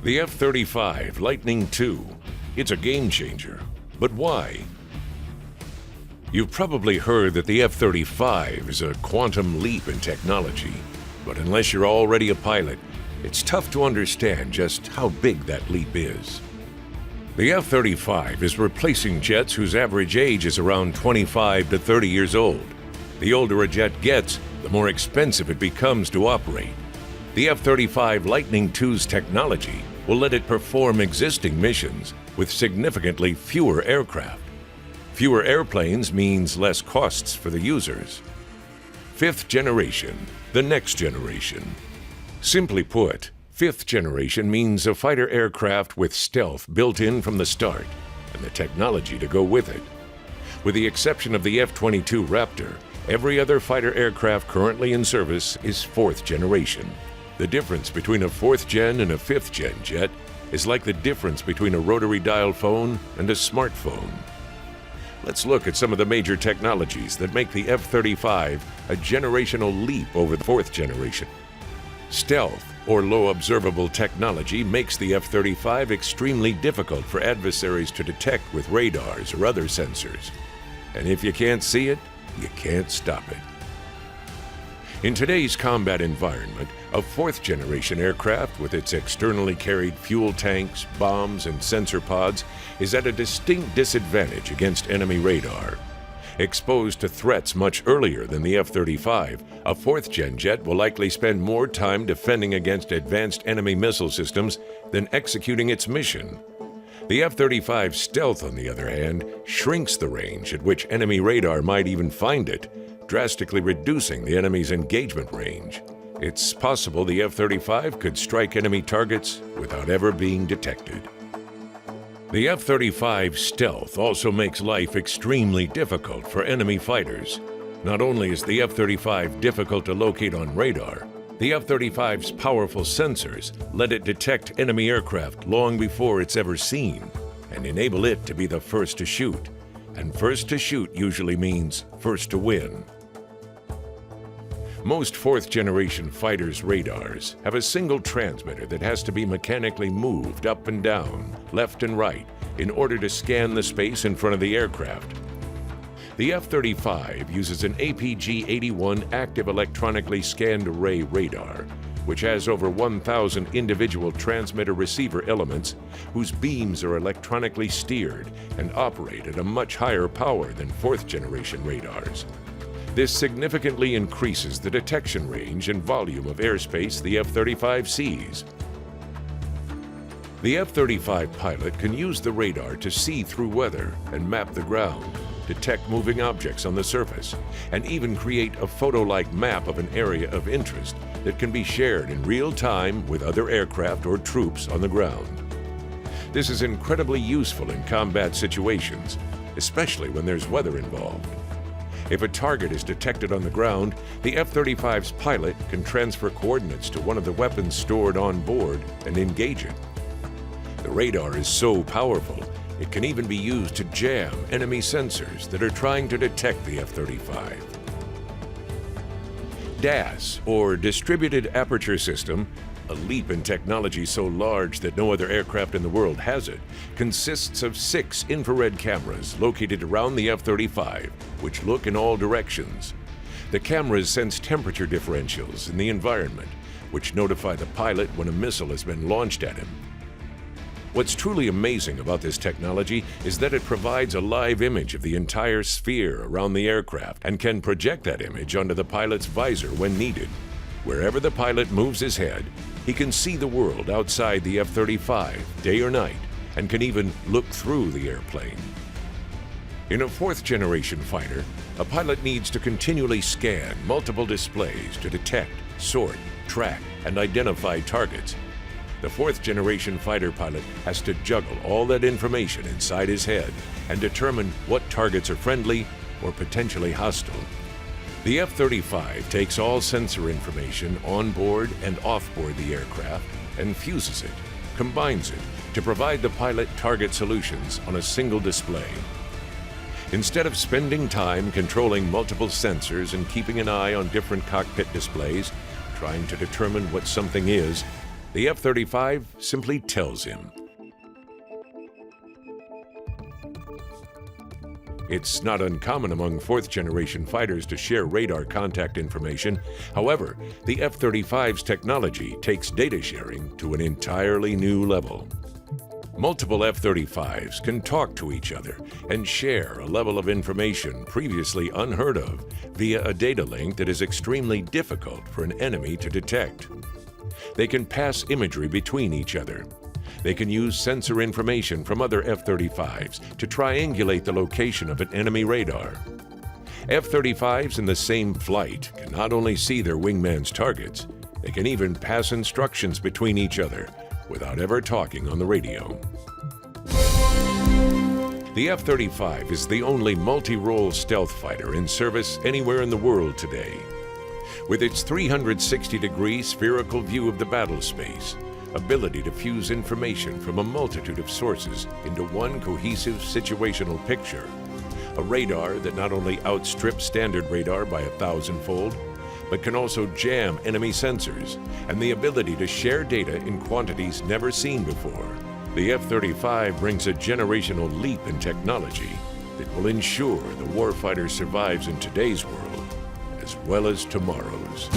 The F-35 Lightning II. It's a game changer. But why? You've probably heard that the F-35 is a quantum leap in technology. But unless you're already a pilot, it's tough to understand just how big that leap is. The F-35 is replacing jets whose average age is around 25 to 30 years old. The older a jet gets, the more expensive it becomes to operate. The F-35 Lightning II's technology will let it perform existing missions with significantly fewer aircraft. Fewer airplanes means less costs for the users. Fifth generation, the next generation. Simply put, fifth generation means a fighter aircraft with stealth built in from the start and the technology to go with it. With the exception of the F-22 Raptor, every other fighter aircraft currently in service is fourth generation. The difference between a fourth-gen and a fifth-gen jet is like the difference between a rotary dial phone and a smartphone. Let's look at some of the major technologies that make the F-35 a generational leap over the fourth generation. Stealth, or low observable technology, makes the F-35 extremely difficult for adversaries to detect with radars or other sensors. And if you can't see it, you can't stop it. In today's combat environment, a fourth-generation aircraft with its externally carried fuel tanks, bombs, and sensor pods is at a distinct disadvantage against enemy radar. Exposed to threats much earlier than the F-35, a fourth-gen jet will likely spend more time defending against advanced enemy missile systems than executing its mission. The F-35 stealth, on the other hand, shrinks the range at which enemy radar might even find it, drastically reducing the enemy's engagement range. It's possible the F-35 could strike enemy targets without ever being detected. The F-35 stealth also makes life extremely difficult for enemy fighters. Not only is the F-35 difficult to locate on radar, the F-35's powerful sensors let it detect enemy aircraft long before it's ever seen and enable it to be the first to shoot. And first to shoot usually means first to win. Most fourth-generation fighters' radars have a single transmitter that has to be mechanically moved up and down, left and right, in order to scan the space in front of the aircraft. The F-35 uses an APG-81 active electronically scanned array radar, which has over 1,000 individual transmitter-receiver elements whose beams are electronically steered and operate at a much higher power than fourth-generation radars. This significantly increases the detection range and volume of airspace the F-35 sees. The F-35 pilot can use the radar to see through weather and map the ground, detect moving objects on the surface, and even create a photo-like map of an area of interest that can be shared in real time with other aircraft or troops on the ground. This is incredibly useful in combat situations, especially when there's weather involved. If a target is detected on the ground, the F-35's pilot can transfer coordinates to one of the weapons stored on board and engage it. The radar is so powerful, it can even be used to jam enemy sensors that are trying to detect the F-35. DAS, or Distributed Aperture System, a leap in technology so large that no other aircraft in the world has it, consists of 6 infrared cameras located around the F-35, which look in all directions. The cameras sense temperature differentials in the environment, which notify the pilot when a missile has been launched at him. What's truly amazing about this technology is that it provides a live image of the entire sphere around the aircraft and can project that image onto the pilot's visor when needed. Wherever the pilot moves his head, he can see the world outside the F-35, day or night, and can even look through the airplane. In a fourth-generation fighter, a pilot needs to continually scan multiple displays to detect, sort, track, and identify targets. The fourth-generation fighter pilot has to juggle all that information inside his head and determine what targets are friendly or potentially hostile. The F-35 takes all sensor information on board and off board the aircraft and fuses it, combines it, to provide the pilot target solutions on a single display. Instead of spending time controlling multiple sensors and keeping an eye on different cockpit displays, trying to determine what something is, The F-35 simply tells him. It's not uncommon among fourth-generation fighters to share radar contact information. However, the F-35's technology takes data sharing to an entirely new level. Multiple F-35s can talk to each other and share a level of information previously unheard of via a data link that is extremely difficult for an enemy to detect. They can pass imagery between each other. They can use sensor information from other F-35s to triangulate the location of an enemy radar. F-35s in the same flight can not only see their wingman's targets, they can even pass instructions between each other without ever talking on the radio. The F-35 is the only multi-role stealth fighter in service anywhere in the world today. With its 360-degree spherical view of the battle space, ability to fuse information from a multitude of sources into one cohesive situational picture, a radar that not only outstrips standard radar by 1,000-fold, but can also jam enemy sensors, and the ability to share data in quantities never seen before, the F-35 brings a generational leap in technology that will ensure the warfighter survives in today's world as well as tomorrow's.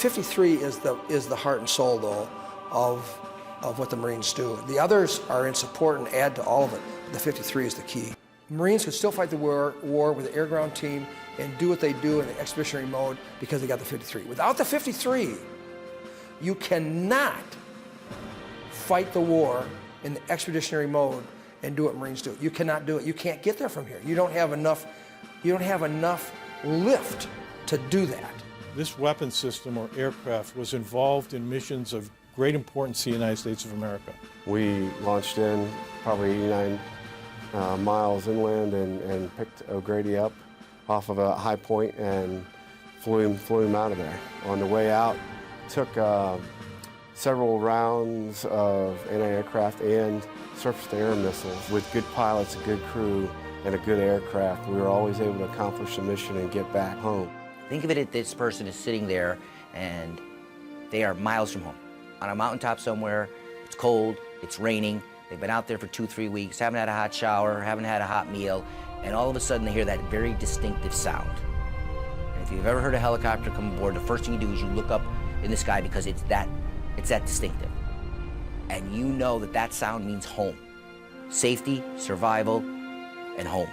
.53 is the heart and soul, though, of of what the Marines do. The others are in support and add to all of it. The 53 is the key. Marines could still fight the war with the air-ground team and do what they do in the expeditionary mode because they got the 53. Without the 53, you cannot fight the war in the expeditionary mode and do what Marines do. You cannot do it. You can't get there from here. You don't have enough lift to do that. This weapon system or aircraft was involved in missions of great importance to the United States of America. We launched in probably 89 miles inland and picked O'Grady up off of a high point and flew him out of there. On the way out, took several rounds of anti-aircraft and surface-to-air missiles. With good pilots, a good crew, and a good aircraft, we were always able to accomplish the mission and get back home. Think of it as this person is sitting there and they are miles from home. On a mountaintop somewhere, it's cold, it's raining, they've been out there for 2-3 weeks, haven't had a hot shower, haven't had a hot meal, and all of a sudden they hear that very distinctive sound. And if you've ever heard a helicopter come aboard, the first thing you do is you look up in the sky because it's that distinctive. And you know that that sound means home. Safety, survival, and home.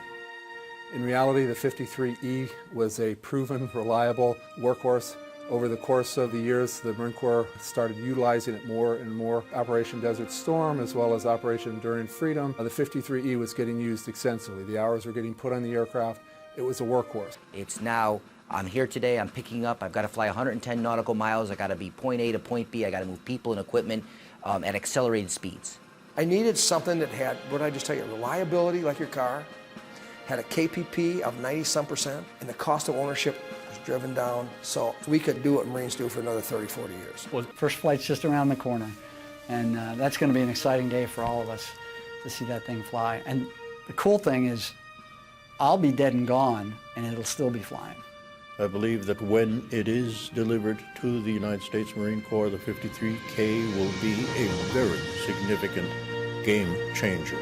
In reality, the 53E was a proven, reliable workhorse. Over the course of the years, the Marine Corps started utilizing it more and more. Operation Desert Storm, as well as Operation Enduring Freedom, the 53E was getting used extensively. The hours were getting put on the aircraft. It was a workhorse. It's now, I'm here today, I'm picking up, I've got to fly 110 nautical miles, I've got to be point A to point B, I've got to move people and equipment at accelerated speeds. I needed something that had, what did I just tell you, reliability like your car, had a KPP of 90-some%, and the cost of ownership was driven down, so we could do what Marines do for another 30, 40 years. Well, first flight's just around the corner, and that's going to be an exciting day for all of us to see that thing fly. And the cool thing is, I'll be dead and gone, and it'll still be flying. I believe that when it is delivered to the United States Marine Corps, the 53K will be a very significant game changer.